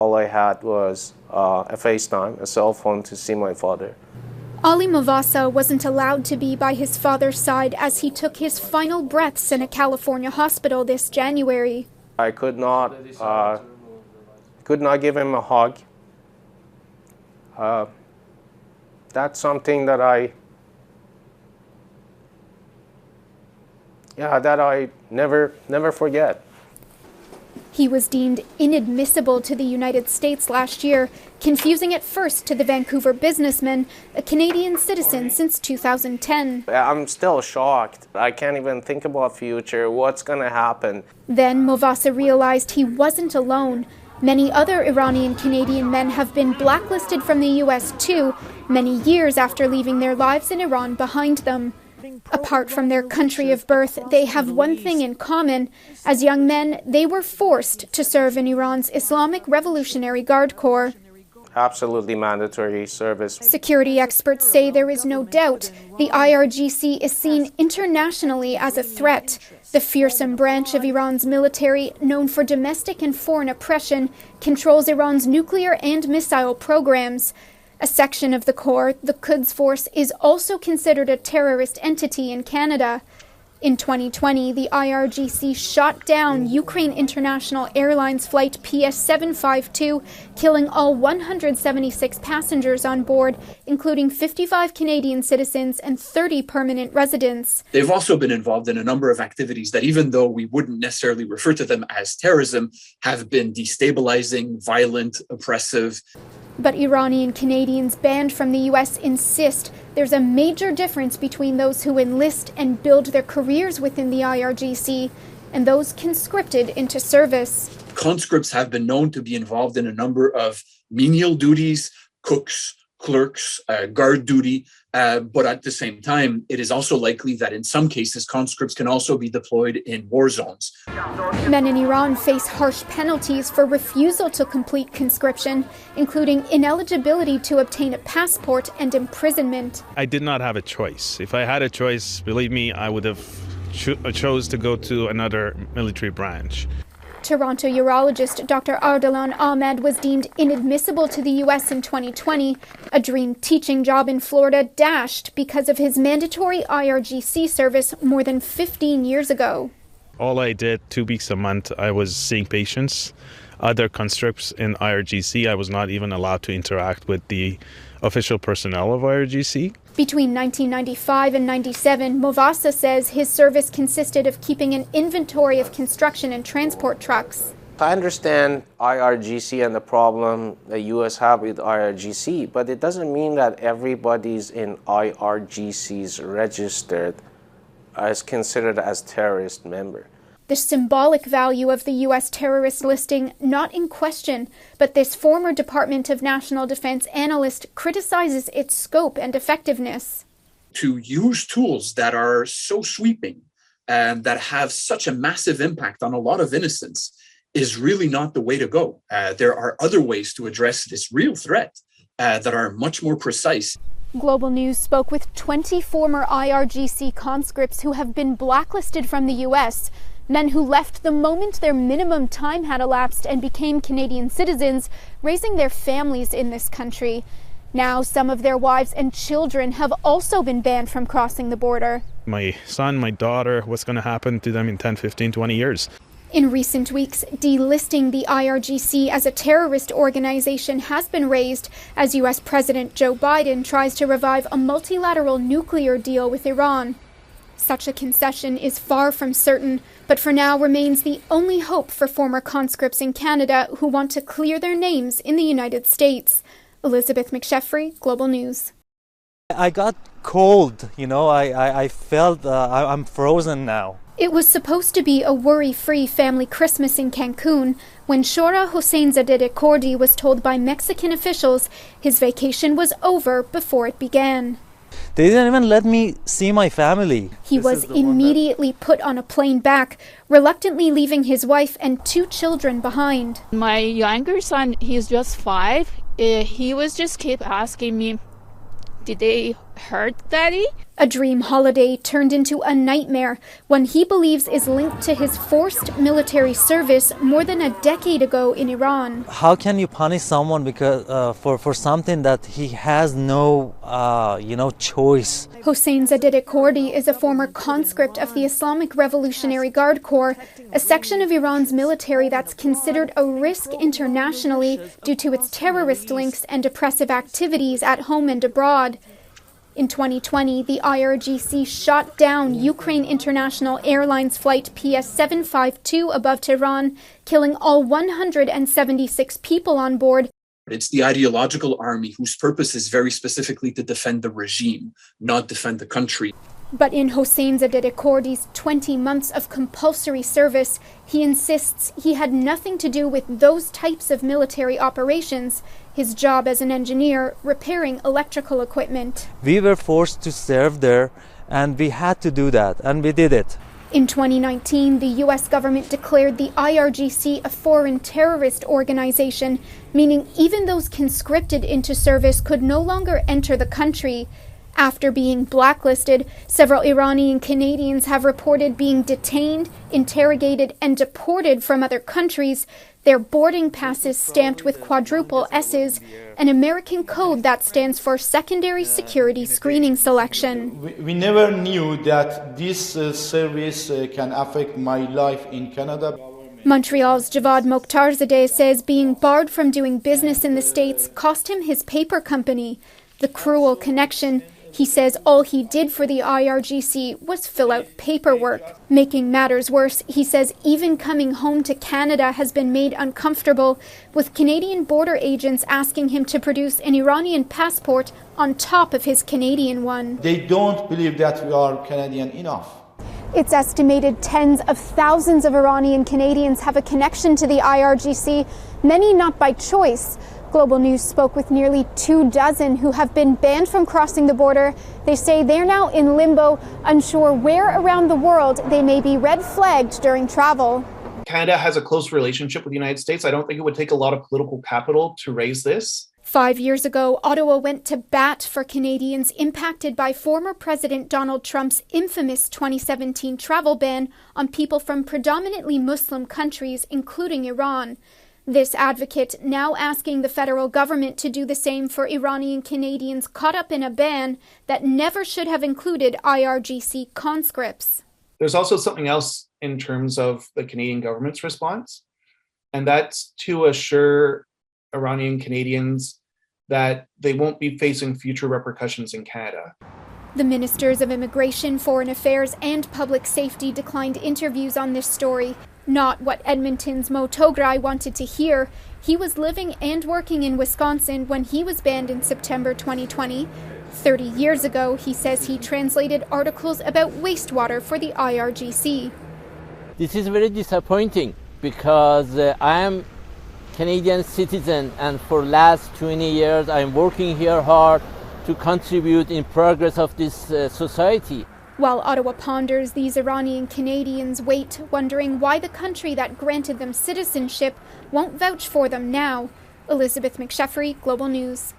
All I had was a FaceTime, a cell phone to see my father. Ali Movasa wasn't allowed to be by his father's side as he took his final breaths in a California hospital this January. I could not give him a hug. That's something that I never forget. He was deemed inadmissible to the United States last year, confusing at first to the Vancouver businessman, a Canadian citizen since 2010. I'm still shocked. I can't even think about future, what's going to happen. Then Movasa realized he wasn't alone. Many other Iranian-Canadian men have been blacklisted from the U.S. too, many years after leaving their lives in Iran behind them. Apart from their country of birth, they have one thing in common. As young men, they were forced to serve in Iran's Islamic Revolutionary Guard Corps. Absolutely mandatory service. Security experts say there is no doubt the IRGC is seen internationally as a threat. The fearsome branch of Iran's military, known for domestic and foreign oppression, controls Iran's nuclear and missile programs. A section of the Corps, the Quds Force, is also considered a terrorist entity in Canada. In 2020, the IRGC shot down Ukraine International Airlines flight PS752, killing all 176 passengers on board, including 55 Canadian citizens and 30 permanent residents. They've also been involved in a number of activities that, even though we wouldn't necessarily refer to them as terrorism, have been destabilizing, violent, oppressive. But Iranian-Canadians banned from the U.S. insist there's a major difference between those who enlist and build their careers within the IRGC and those conscripted into service. Conscripts have been known to be involved in a number of menial duties, cooks, clerks, guard duty, but at the same time, it is also likely that in some cases, conscripts can also be deployed in war zones. Men in Iran face harsh penalties for refusal to complete conscription, including ineligibility to obtain a passport and imprisonment. I did not have a choice. If I had a choice, believe me, I would have chose to go to another military branch. Toronto urologist Dr. Ardalan Ahmed was deemed inadmissible to the U.S. in 2020. A dream teaching job in Florida dashed because of his mandatory IRGC service more than 15 years ago. All I did, 2 weeks a month, I was seeing patients. Other conscripts in IRGC, I was not even allowed to interact with the official personnel of IRGC. Between 1995 and 97, Movasa says his service consisted of keeping an inventory of construction and transport trucks. I understand IRGC and the problem the U.S. have with IRGC, but it doesn't mean that everybody's in IRGC's registered as considered as terrorist member. The symbolic value of the U.S. terrorist listing not in question, but this former Department of National Defense analyst criticizes its scope and effectiveness. To use tools that are so sweeping and that have such a massive impact on a lot of innocents is really not the way to go. There are other ways to address this real threat that are much more precise. Global News spoke with 20 former IRGC conscripts who have been blacklisted from the U.S., men who left the moment their minimum time had elapsed and became Canadian citizens, raising their families in this country. Now some of their wives and children have also been banned from crossing the border. My son, my daughter, what's going to happen to them in 10, 15, 20 years? In recent weeks, delisting the IRGC as a terrorist organization has been raised as U.S. President Joe Biden tries to revive a multilateral nuclear deal with Iran. Such a concession is far from certain, but for now remains the only hope for former conscripts in Canada who want to clear their names in the United States. Elizabeth McSheffrey, Global News. I got cold, I felt I'm frozen now. It was supposed to be a worry-free family Christmas in Cancun when Shora Hosseinzadeh Kordi was told by Mexican officials his vacation was over before it began. They didn't even let me see my family. He was immediately put on a plane back, reluctantly leaving his wife and 2 children behind. My younger son, he's just 5. He was just keep asking me, did they hurt Daddy. A dream holiday turned into a nightmare, one he believes is linked to his forced military service more than a decade ago in Iran. How can you punish someone because for something that he has no choice? Hossein Zadeh-Kordi is a former conscript of the Islamic Revolutionary Guard Corps, a section of Iran's military that's considered a risk internationally due to its terrorist links and oppressive activities at home and abroad. In 2020, the IRGC shot down Ukraine International Airlines flight PS752 above Tehran, killing all 176 people on board. It's the ideological army whose purpose is very specifically to defend the regime, not defend the country. But in Hossein Zadeh-Kordi's 20 months of compulsory service, he insists he had nothing to do with those types of military operations. His job as an engineer, repairing electrical equipment. We were forced to serve there, and we had to do that, and we did it. In 2019, the U.S. government declared the IRGC a foreign terrorist organization, meaning even those conscripted into service could no longer enter the country. After being blacklisted, several Iranian-Canadians have reported being detained, interrogated, and deported from other countries, their boarding passes stamped with quadruple S's, an American code that stands for Secondary Security Screening Selection. We never knew that this service can affect my life in Canada. Montreal's Javad Mokhtarzadeh says being barred from doing business in the States cost him his paper company. The cruel connection. He says all he did for the IRGC was fill out paperwork. Making matters worse, he says even coming home to Canada has been made uncomfortable, with Canadian border agents asking him to produce an Iranian passport on top of his Canadian one. They don't believe that we are Canadian enough. It's estimated tens of thousands of Iranian Canadians have a connection to the IRGC, many not by choice. Global News spoke with nearly 24 who have been banned from crossing the border. They say they're now in limbo, unsure where around the world they may be red flagged during travel. Canada has a close relationship with the United States. I don't think it would take a lot of political capital to raise this. 5 years ago, Ottawa went to bat for Canadians impacted by former President Donald Trump's infamous 2017 travel ban on people from predominantly Muslim countries, including Iran. This advocate now asking the federal government to do the same for Iranian Canadians caught up in a ban that never should have included IRGC conscripts. There's also something else in terms of the Canadian government's response, and that's to assure Iranian Canadians that they won't be facing future repercussions in Canada. The Ministers of Immigration, Foreign Affairs and Public Safety declined interviews on this story. Not what Edmonton's Mo Tograi wanted to hear. He was living and working in Wisconsin when he was banned in September 2020. 30 years ago, he says he translated articles about wastewater for the IRGC. This is very disappointing because I am Canadian citizen and for last 20 years I'm working here hard to contribute in progress of this society. While Ottawa ponders, these Iranian Canadians wait, wondering why the country that granted them citizenship won't vouch for them now. Elizabeth McSheffrey, Global News.